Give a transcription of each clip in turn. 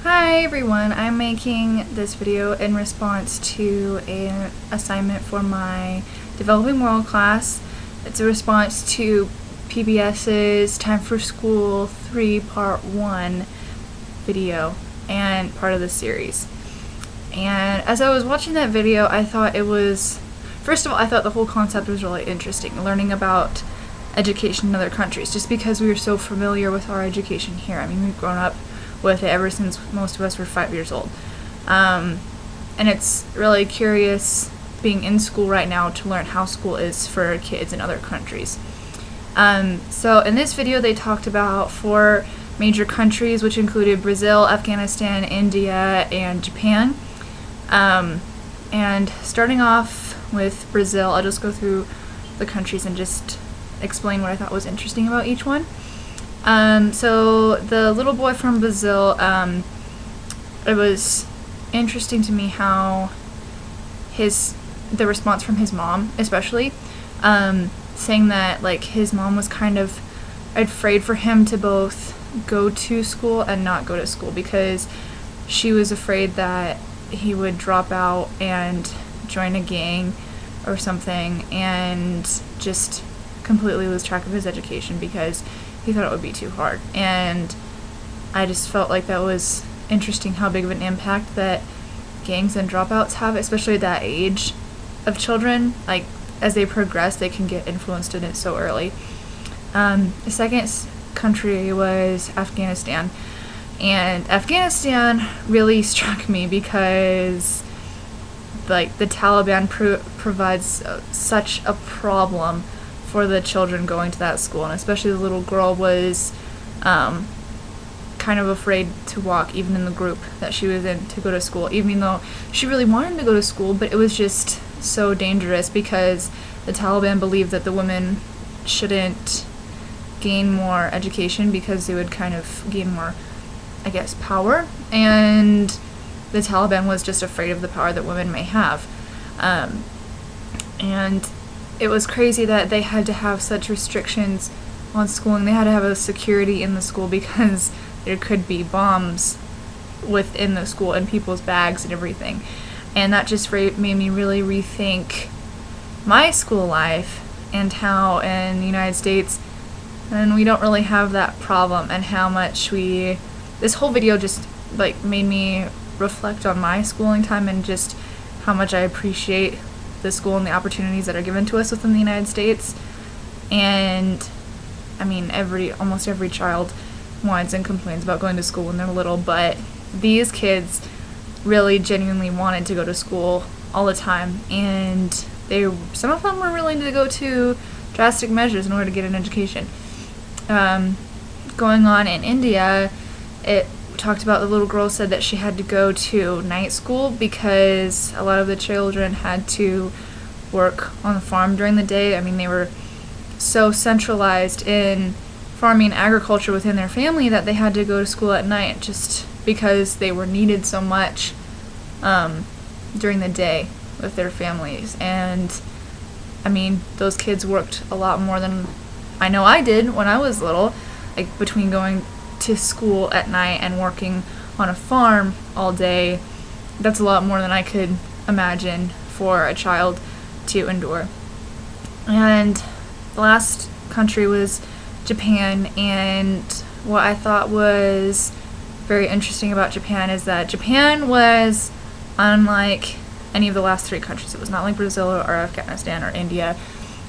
Hi everyone, I'm making this video in response to an assignment for my Developing World class. It's a response to PBS's Time for School 3 Part 1 video and part of the series. And as I was watching that video, I thought first of all, I thought the whole concept was really interesting, learning about education in other countries, just because we were so familiar with our education here. I mean, we've grown up with it ever since most of us were 5 years old. And it's really curious being in school right now to learn how school is for kids in other countries. So in this video they talked about 4 major countries, which included Brazil, Afghanistan, India, and Japan. And starting off with Brazil, I'll just go through the countries and just explain what I thought was interesting about each one. So the little boy from Brazil, it was interesting to me how the response from his mom, especially, saying that like his mom was kind of afraid for him to both go to school and not go to school, because she was afraid that he would drop out and join a gang or something and just completely lose track of his education because he thought it would be too hard. And I just felt like that was interesting, how big of an impact that gangs and dropouts have, especially at that age of children. Like, as they progress, they can get influenced in it so early. The second country was Afghanistan. And Afghanistan really struck me because like the Taliban provides such a problem for the children going to that school, and especially the little girl was kind of afraid to walk even in the group that she was in to go to school, even though she really wanted to go to school, but it was just so dangerous because the Taliban believed that the women shouldn't gain more education because they would kind of gain more, I guess, power, and the Taliban was just afraid of the power that women may have. And it was crazy that they had to have such restrictions on schooling. They had to have a security in the school because there could be bombs within the school and people's bags and everything. And that just made me really rethink my school life and how in the United States, and we don't really have that problem, and how much this whole video just like made me reflect on my schooling time and just how much I appreciate the school and the opportunities that are given to us within the United States. And I mean, almost every child whines and complains about going to school when they're little, but these kids really genuinely wanted to go to school all the time, and some of them were willing to go to drastic measures in order to get an education. Going on in India, it talked about the little girl said that she had to go to night school because a lot of the children had to work on the farm during the day. I mean, they were so centralized in farming and agriculture within their family that they had to go to school at night just because they were needed so much during the day with their families. And I mean, those kids worked a lot more than I know I did when I was little, like between going to school at night and working on a farm all day. That's a lot more than I could imagine for a child to endure. And the last country was Japan, and what I thought was very interesting about Japan is that Japan was unlike any of the last 3 countries. It was not like Brazil or Afghanistan or India,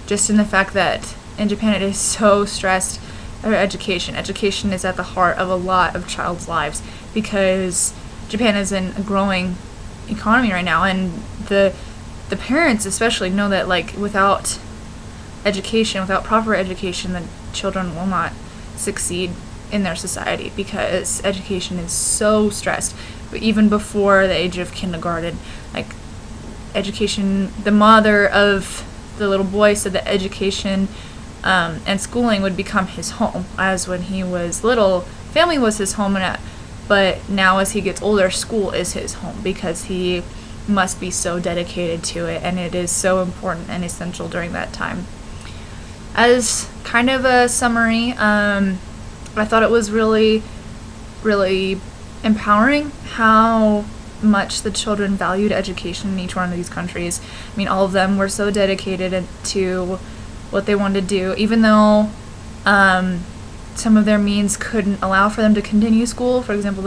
just in the fact that in Japan it is so stressed. Education is at the heart of a lot of child's lives because Japan is in a growing economy right now, and the parents especially know that like without proper education, the children will not succeed in their society because education is so stressed. But even before the age of kindergarten, like education, the mother of the little boy said that education and schooling would become his home, as when he was little, family was his home, but now as he gets older, school is his home because he must be so dedicated to it, and it is so important and essential during that time. As kind of a summary, I thought it was really, really empowering how much the children valued education in each one of these countries. I mean, all of them were so dedicated to what they wanted to do, even though some of their means couldn't allow for them to continue school. For example,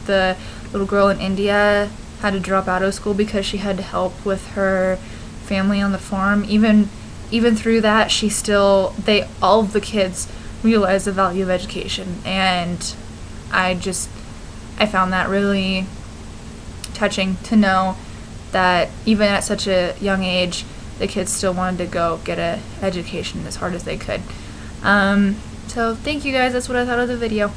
the little girl in India had to drop out of school because she had to help with her family on the farm. Even through that, all of the kids realized the value of education, and I found that really touching to know that even at such a young age, the kids still wanted to go get an education as hard as they could. So thank you guys, that's what I thought of the video.